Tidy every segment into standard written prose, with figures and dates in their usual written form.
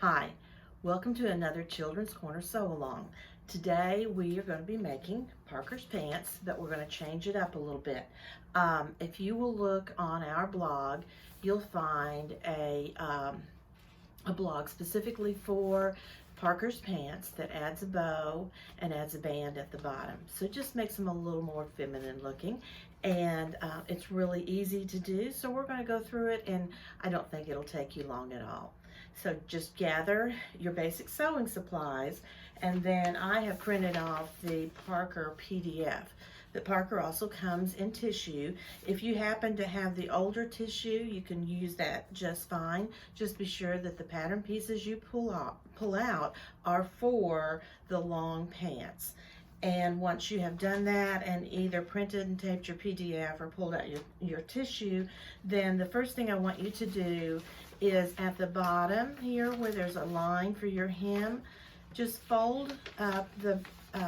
Hi, welcome to another Children's Corner Sew Along. Today we are going to be making Parker's pants, but we're going to change it up a little bit. If you will look on our blog, you'll find a blog specifically for Parker's pants that adds a bow and adds a band at the bottom. So it just makes them a little more feminine looking, and it's really easy to do. So we're going to go through it, and I don't think it'll take you long at all. So just gather your basic sewing supplies, and then I have printed off the Parker PDF. The Parker also comes in tissue. If you happen to have the older tissue, you can use that just fine. Just be sure that the pattern pieces you pull out are for the long pants. And once you have done that and either printed and taped your PDF or pulled out your tissue, then the first thing I want you to do is at the bottom here where there's a line for your hem, just fold up the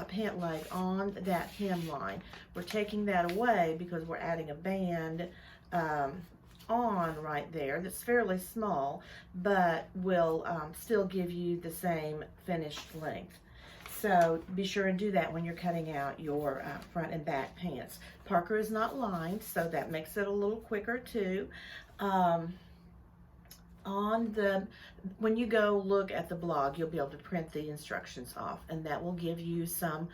pant leg on that hem line. We're taking that away because we're adding a band on right there that's fairly small, but will still give you the same finished length. So be sure and do that when you're cutting out your front and back pants. Parker is not lined, so that makes it a little quicker too. When you go look at the blog, you'll be able to print the instructions off, and that will give you some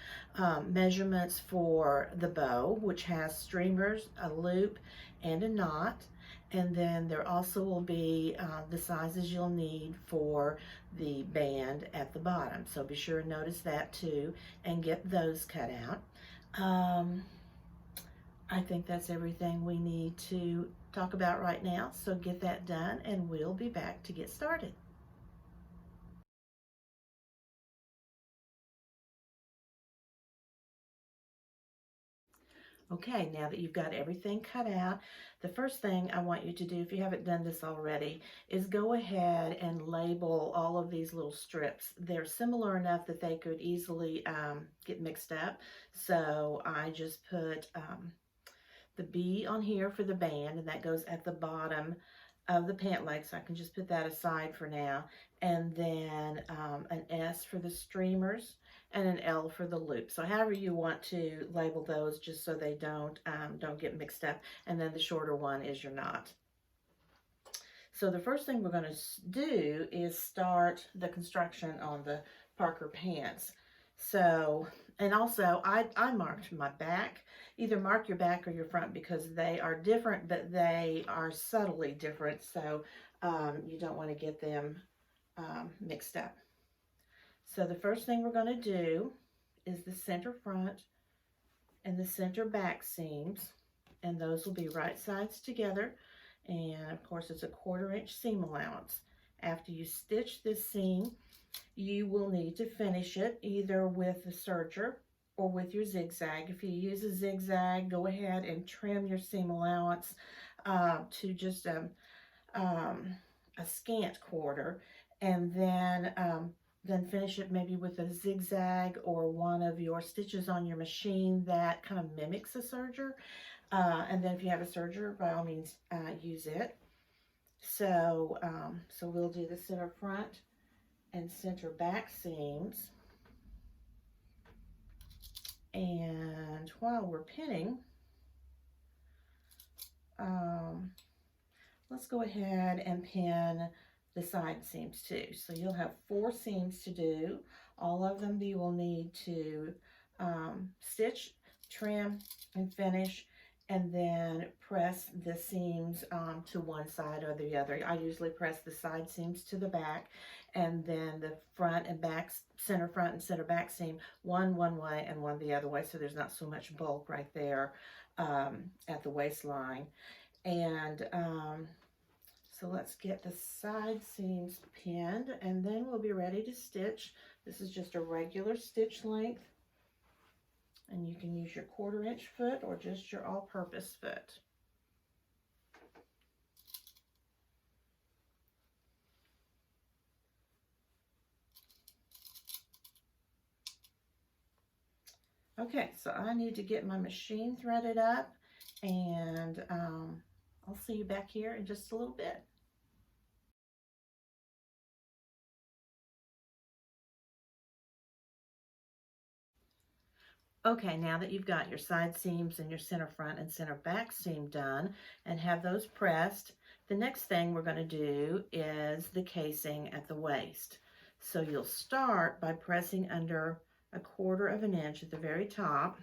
measurements for the bow, which has streamers, a loop, and a knot. And then there also will be the sizes you'll need for the band at the bottom. So be sure and notice that too and get those cut out. I think that's everything we need to talk about right now. So get that done and we'll be back to get started. Okay, now that you've got everything cut out, the first thing I want you to do, if you haven't done this already, is go ahead and label all of these little strips. They're similar enough that they could easily get mixed up. So I just put the B on here for the band, and that goes at the bottom of the pant leg, so I can just put that aside for now. And then an S for the streamers and an L for the loop. So however you want to label those, just so they don't get mixed up. And then the shorter one is your knot. So the first thing we're going to do is start the construction on the Parker pants. So, and also I marked my back. Either mark your back or your front because they are different, but they are subtly different. So you don't want to get them mixed up. So the first thing we're going to do is the center front and the center back seams, and those will be right sides together. And of course it's a 1/4 inch seam allowance. After you stitch this seam, you will need to finish it either with the serger or with your zigzag. If you use a zigzag, go ahead and trim your seam allowance to just a scant 1/4, and then finish it maybe with a zigzag or one of your stitches on your machine that kind of mimics a serger. And then if you have a serger, by all means, use it. So, so we'll do the center front and center back seams. And while we're pinning, let's go ahead and pin the side seams too. So you'll have 4 seams to do. All of them you will need to stitch, trim, and finish, and then press the seams to one side or the other. I usually press the side seams to the back, and then the front and back, center front and center back seam, one way and one the other way, so there's not so much bulk right there at the waistline. And so let's get the side seams pinned, and then we'll be ready to stitch. This is just a regular stitch length, and you can use your 1/4 inch foot or just your all-purpose foot. Okay, so I need to get my machine threaded up, and I'll see you back here in just a little bit. Okay, now that you've got your side seams and your center front and center back seam done and have those pressed, the next thing we're going to do is the casing at the waist. So you'll start by pressing under 1/4 of an inch at the very top.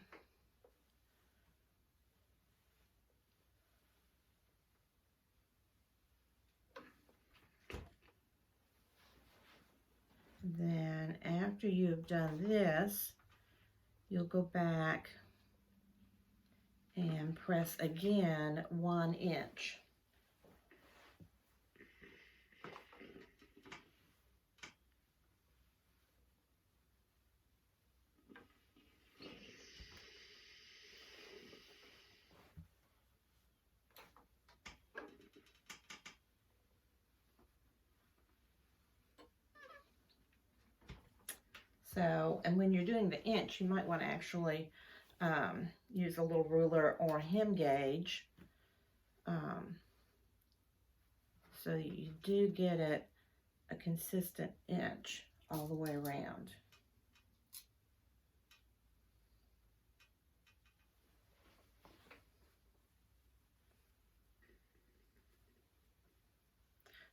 Then after you've done this, you'll go back and press again 1 inch. So, and when you're doing the inch, you might want to actually use a little ruler or hem gauge, so you do get it a consistent inch all the way around.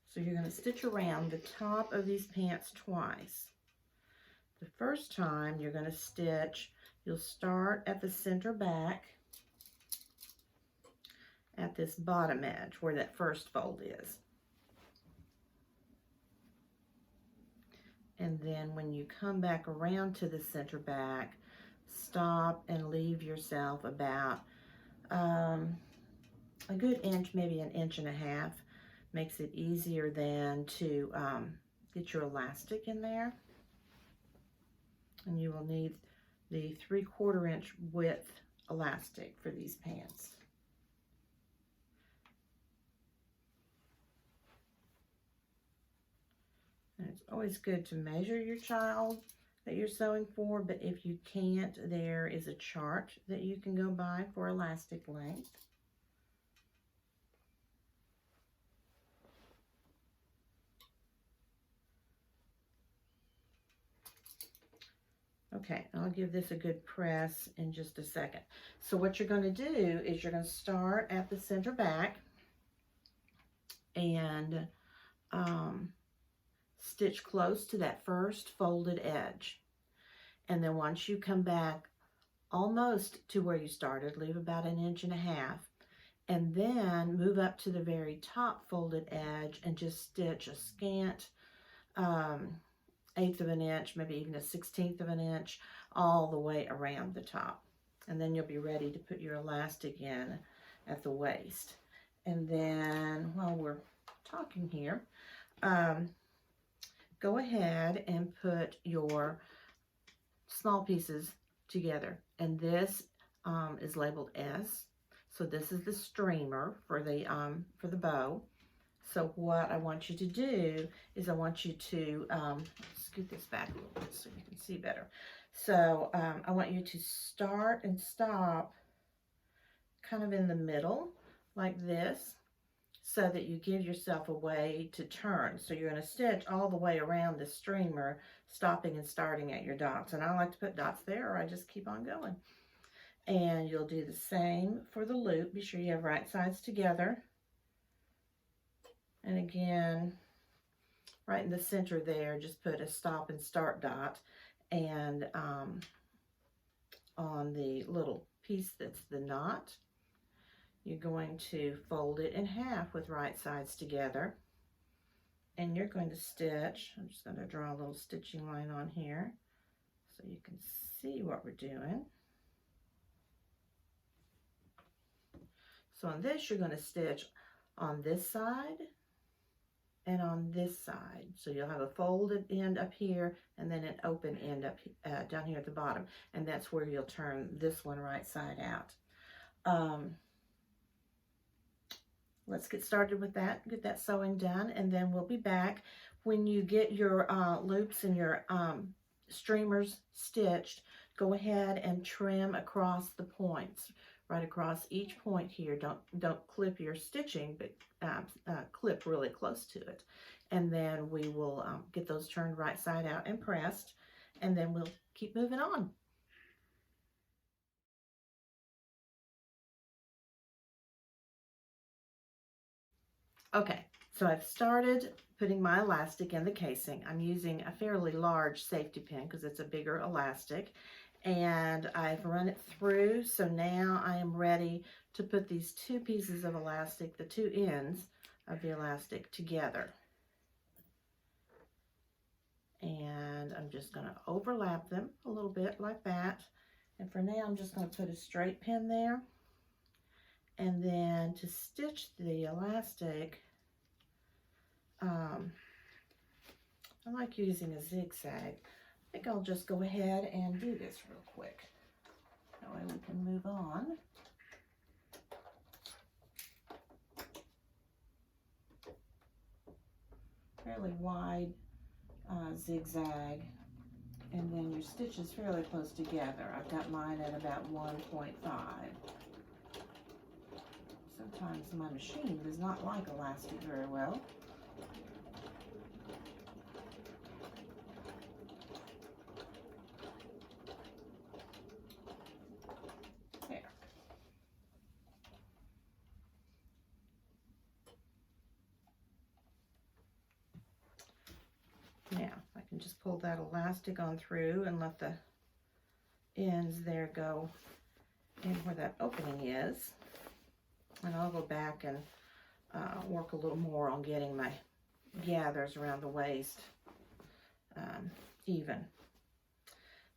So you're going to stitch around the top of these pants twice. The first time you're going to stitch, you'll start at the center back at this bottom edge where that first fold is. And then when you come back around to the center back, stop and leave yourself about a good inch, maybe 1.5 inches. Makes it easier then to get your elastic in there. And you will need the 3/4 inch width elastic for these pants. And it's always good to measure your child that you're sewing for, but if you can't, there is a chart that you can go by for elastic length. Okay, I'll give this a good press in just a second. So what you're going to do is you're going to start at the center back and stitch close to that first folded edge. And then once you come back almost to where you started, leave about 1.5 inches, and then move up to the very top folded edge and just stitch a scant 1/8 of an inch, maybe even a 1/16 of an inch, all the way around the top. And then you'll be ready to put your elastic in at the waist. And then while we're talking here, go ahead and put your small pieces together. And this is labeled S. So this is the streamer for the bow. So what I want you to do is I want you to scoot this back a little bit so you can see better. So I want you to start and stop kind of in the middle like this, so that you give yourself a way to turn. So you're going to stitch all the way around the streamer, stopping and starting at your dots. And I like to put dots there, or I just keep on going. And you'll do the same for the loop. Be sure you have right sides together. And again, right in the center there, just put a stop and start dot. And on the little piece that's the knot, you're going to fold it in half with right sides together. And you're going to stitch, I'm just going to draw a little stitching line on here so you can see what we're doing. So on this, you're going to stitch on this side and on this side. So you'll have a folded end up here and then an open end up down here at the bottom. And that's where you'll turn this one right side out. Let's get started with that, get that sewing done, and then we'll be back. When you get your loops and your streamers stitched, go ahead and trim across the points, right across each point here. Don't clip your stitching, but clip really close to it. And then we will get those turned right side out and pressed, and then we'll keep moving on. Okay, so I've started putting my elastic in the casing. I'm using a fairly large safety pin because it's a bigger elastic, and I've run it through. So now I am ready to put these two pieces of elastic, the two ends of the elastic, together. And I'm just going to overlap them a little bit like that. And for now, I'm just going to put a straight pin there. And then to stitch the elastic, I like using a zigzag. I think I'll just go ahead and do this real quick. That way we can move on. Fairly wide zigzag, and then your stitch is fairly close together. I've got mine at about 1.5. Sometimes my machine does not like elastic very well. There. Now, I can just pull that elastic on through and let the ends there go in where that opening is. And I'll go back and work a little more on getting my gathers around the waist even.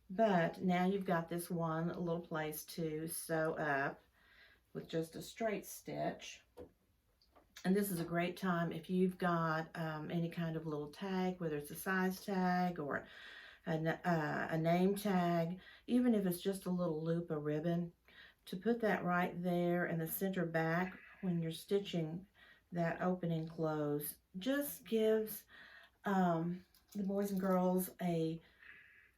But now you've got this one little place to sew up with just a straight stitch. And this is a great time if you've got any kind of little tag, whether it's a size tag or a name tag, even if it's just a little loop of ribbon, to put that right there in the center back when you're stitching that opening close just gives the boys and girls a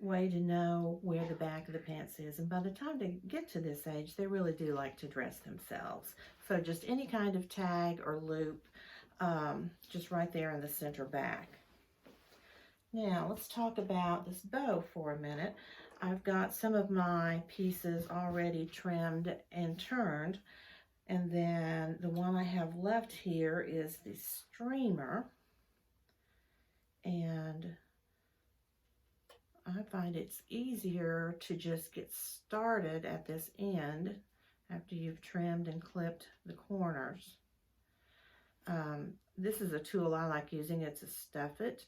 way to know where the back of the pants is. And by the time they get to this age, they really do like to dress themselves. So just any kind of tag or loop, just right there in the center back. Now let's talk about this bow for a minute. I've got some of my pieces already trimmed and turned, and then the one I have left here is the streamer, and I find it's easier to just get started at this end after you've trimmed and clipped the corners. This is a tool I like using. It's a Stuff It.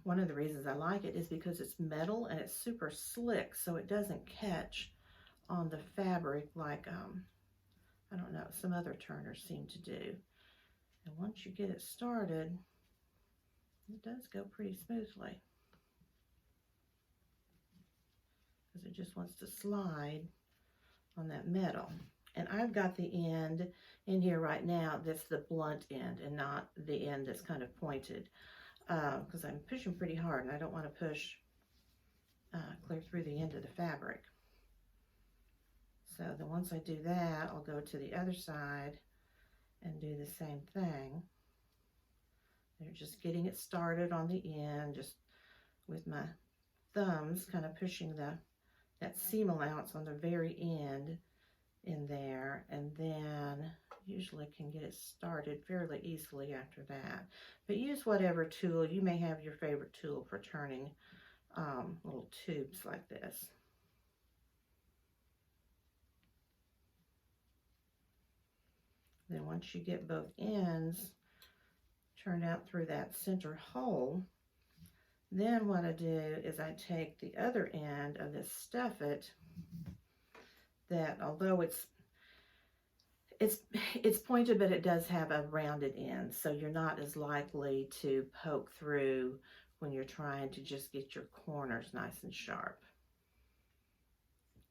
One of the reasons I like it is because it's metal and it's super slick, so it doesn't catch on the fabric like, I don't know, some other turners seem to do. And once you get it started, it does go pretty smoothly, because it just wants to slide on that metal. And I've got the end in here right now that's the blunt end and not the end that's kind of pointed, because I'm pushing pretty hard and I don't want to push clear through the end of the fabric. So then once I do that, I'll go to the other side and do the same thing. They're just getting it started on the end, just with my thumbs kind of pushing that seam allowance on the very end in there, and then usually can get it started fairly easily after that. But use whatever tool. You may have your favorite tool for turning little tubes like this. Then once you get both ends turned out through that center hole, then what I do is I take the other end of this Stuff It, that although it's pointed, but it does have a rounded end, so you're not as likely to poke through when you're trying to just get your corners nice and sharp.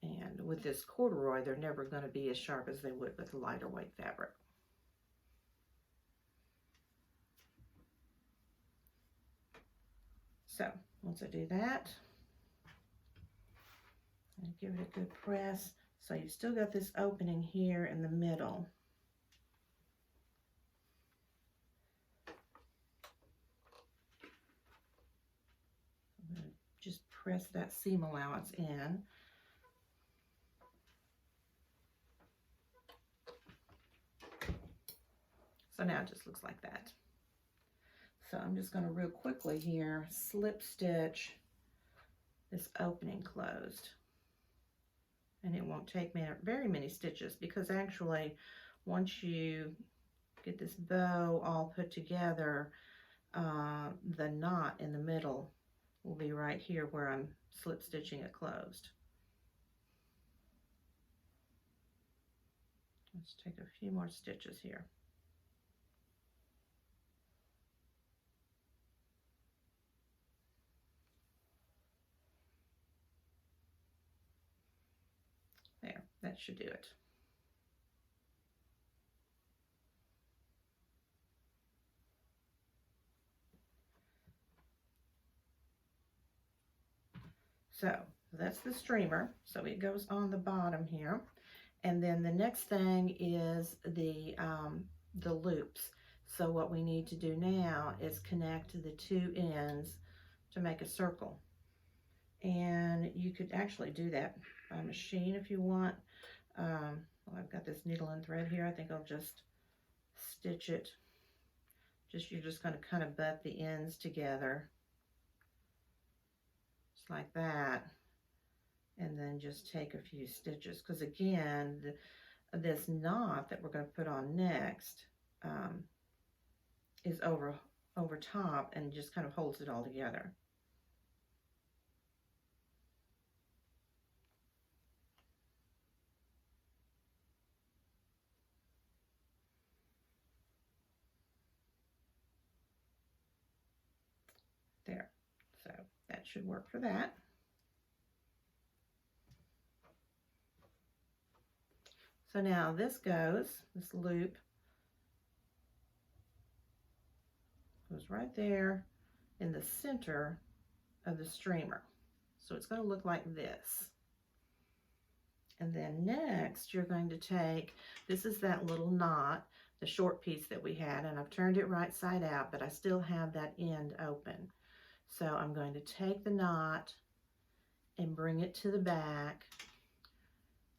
And with this corduroy, they're never going to be as sharp as they would with a lighter weight fabric. So once I do that, I give it a good press. So you've still got this opening here in the middle. I'm going to just press that seam allowance in. So now it just looks like that. So I'm just going to real quickly here slip stitch this opening closed. And it won't take me very many stitches, because actually once you get this bow all put together, the knot in the middle will be right here where I'm slip stitching it closed. Let's take a few more stitches here. There, that should do it. So that's the streamer, so it goes on the bottom here. And then the next thing is the loops. So what we need to do now is connect the two ends to make a circle. And you could actually do that by machine if you want. Well, I've got this needle and thread here. I think I'll just stitch it. You're just going to kind of butt the ends together, just like that, and then just take a few stitches, because again, this knot that we're going to put on next is over top and just kind of holds it all together. There, so that should work for that. So now this loop goes right there in the center of the streamer. So it's going to look like this. And then next you're going to take, this is that little knot, the short piece that we had, and I've turned it right side out, but I still have that end open. So I'm going to take the knot and bring it to the back,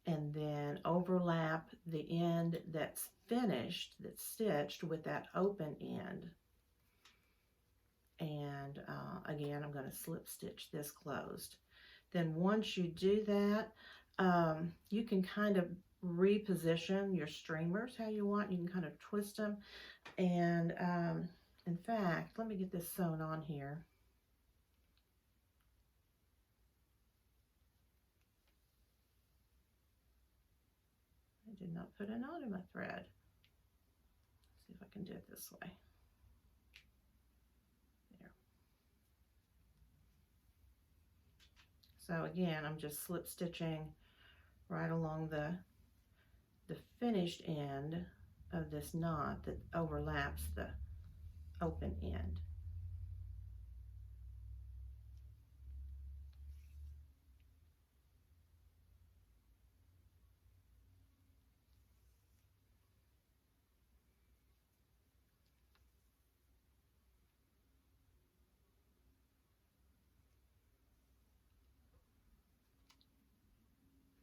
and then overlap the end that's finished, that's stitched, with that open end. And again, I'm going to slip stitch this closed. Then once you do that, you can kind of reposition your streamers how you want. You can kind of twist them. And in fact, let me get this sewn on here. I did not put a knot in my thread. Let's see if I can do it this way. There. So again, I'm just slip stitching right along the finished end of this knot that overlaps the open end.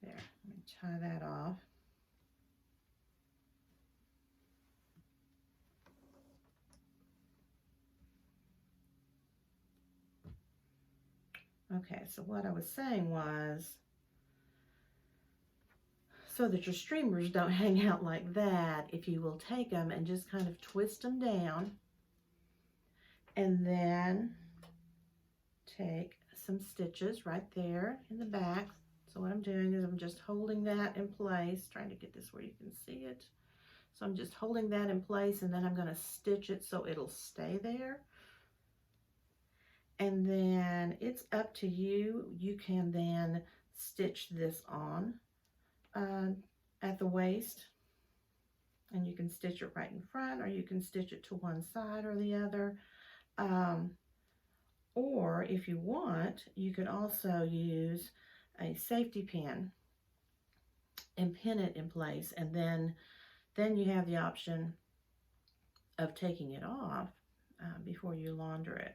There, let me tie that off. Okay, so what I was saying was, so that your streamers don't hang out like that, if you will take them and just kind of twist them down, and then take some stitches right there in the back. So what I'm doing is I'm just holding that in place, trying to get this where you can see it. So I'm just holding that in place, and then I'm going to stitch it so it'll stay there. And then it's up to you. You can then stitch this on at the waist, and you can stitch it right in front, or you can stitch it to one side or the other. Or if you want, you could also use a safety pin and pin it in place, and then you have the option of taking it off before you launder it.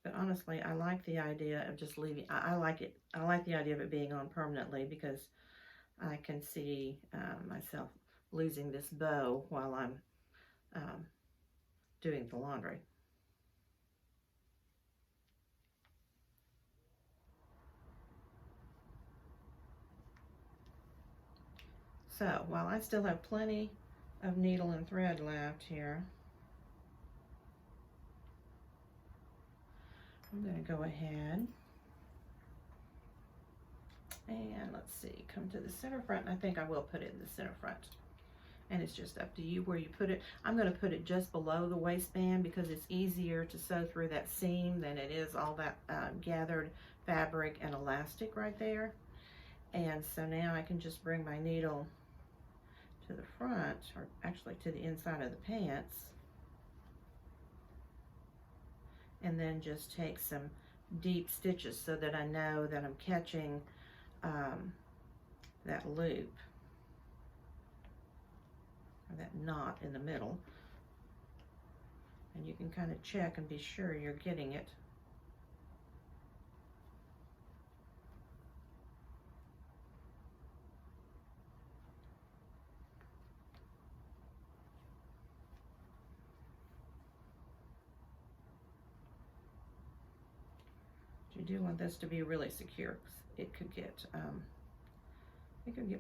But honestly, I like the idea of just leaving. I like it. I like the idea of it being on permanently, because I can see myself losing this bow while I'm doing the laundry. So while I still have plenty of needle and thread left here, I'm going to go ahead and let's see, come to the center front. I think I will put it in the center front. And it's just up to you where you put it. I'm going to put it just below the waistband because it's easier to sew through that seam than it is all that gathered fabric and elastic right there. And so now I can just bring my needle to the front, or actually to the inside of the pants, and then just take some deep stitches so that I know that I'm catching that loop, or that knot in the middle. And you can kind of check and be sure you're getting it. You do want this to be really secure because it could get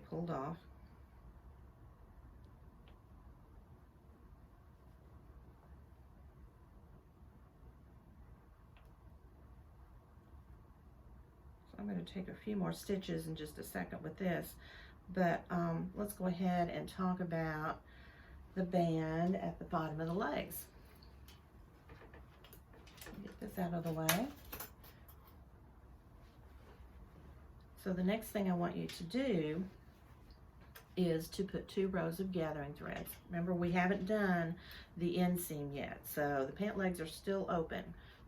pulled off. So I'm going to take a few more stitches in just a second with this, but let's go ahead and talk about the band at the bottom of the legs. Get this out of the way. So the next thing I want you to do is to put 2 rows of gathering threads. Remember, we haven't done the inseam yet, so the pant legs are still open.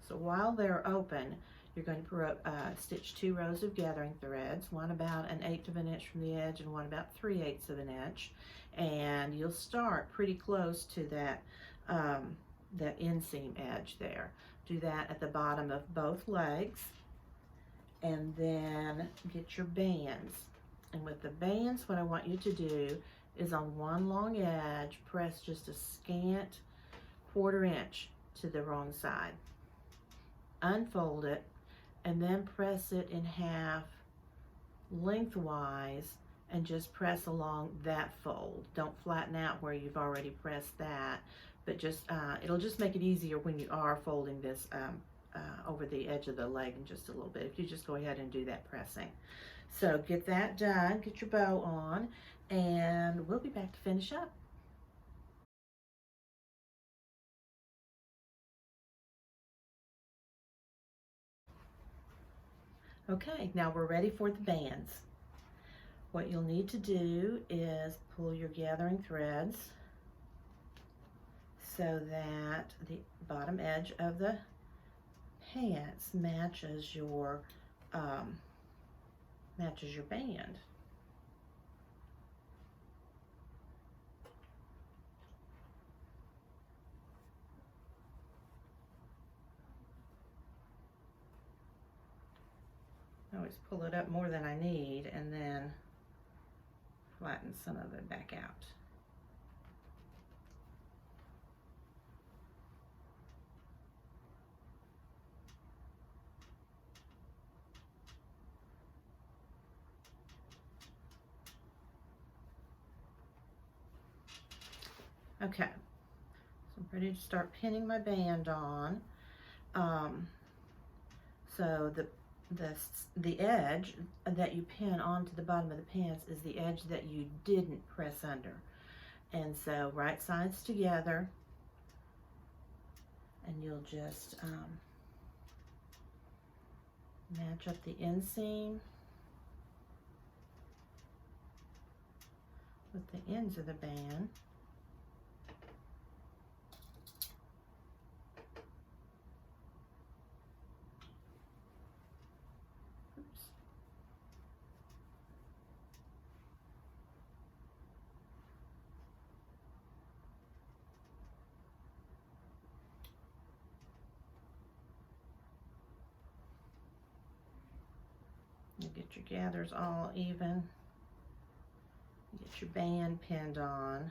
So while they're open, you're going to stitch 2 rows of gathering threads, one about 1/8 of an inch from the edge and one about 3/8 of an inch, and you'll start pretty close to that that inseam edge there. Do that at the bottom of both legs, and then get your bands. And with the bands, what I want you to do is on one long edge, press just a scant 1/4 inch to the wrong side. Unfold it, and then press it in half lengthwise, and just press along that fold. Don't flatten out where you've already pressed that, but just it'll just make it easier when you are folding this over the edge of the leg in just a little bit, if you just go ahead and do that pressing. So get that done, get your bow on, and we'll be back to finish up. Okay, now we're ready for the bands. What you'll need to do is pull your gathering threads so that the bottom edge of the pants matches your band. I always pull it up more than I need and then flatten some of it back out. Okay, so I'm ready to start pinning my band on. So the edge that you pin onto the bottom of the pants is the edge that you didn't press under. And so right sides together, and you'll just match up the inseam with the ends of the band. You get your gathers all even. Get your band pinned on,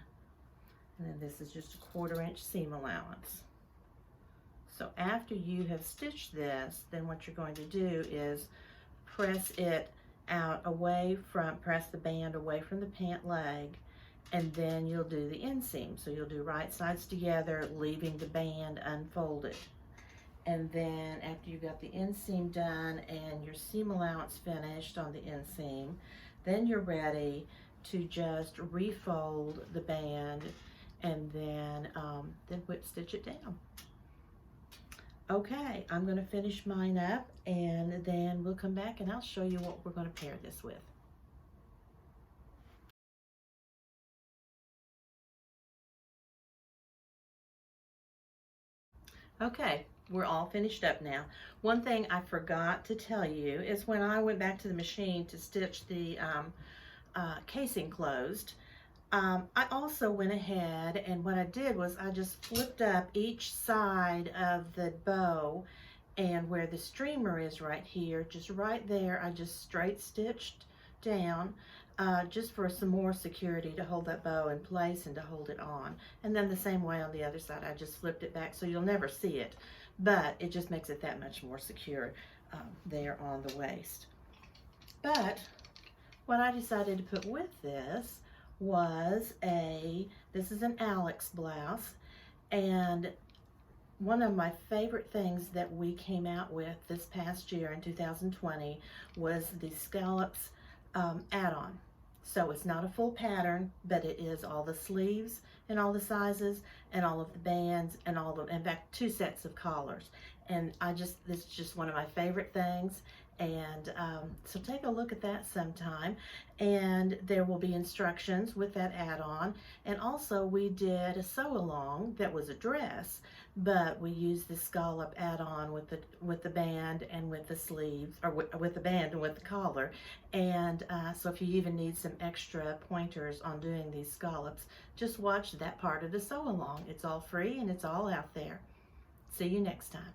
and then this is just a 1/4 inch seam allowance. So after you have stitched this, then what you're going to do is press it out away from, press the band away from the pant leg, and then you'll do the inseam. So you'll do right sides together, leaving the band unfolded. And then after you've got the inseam done and your seam allowance finished on the inseam, then you're ready to just refold the band and then whip stitch it down. Okay, I'm going to finish mine up and then we'll come back and I'll show you what we're going to pair this with. Okay, we're all finished up now. One thing I forgot to tell you is when I went back to the machine to stitch the casing closed, I also went ahead and what I did was I just flipped up each side of the bow, and where the streamer is right here, just right there, I just straight stitched down just for some more security to hold that bow in place and to hold it on. And then the same way on the other side, I just flipped it back so you'll never see it, but it just makes it that much more secure there on the waist. But what I decided to put with this was this is an Alex blouse, and one of my favorite things that we came out with this past year in 2020 was the scallops add-on. So it's not a full pattern, but it is all the sleeves and all the sizes and all of the bands and all the, in fact, 2 sets of collars. And this is just one of my favorite things. And so take a look at that sometime, and there will be instructions with that add-on. And also we did a sew along that was a dress, but we used the scallop add-on with the band and with the sleeves, or with the band and with the collar. And so if you even need some extra pointers on doing these scallops, just watch that part of the sew along. It's all free and it's all out there. See you next time.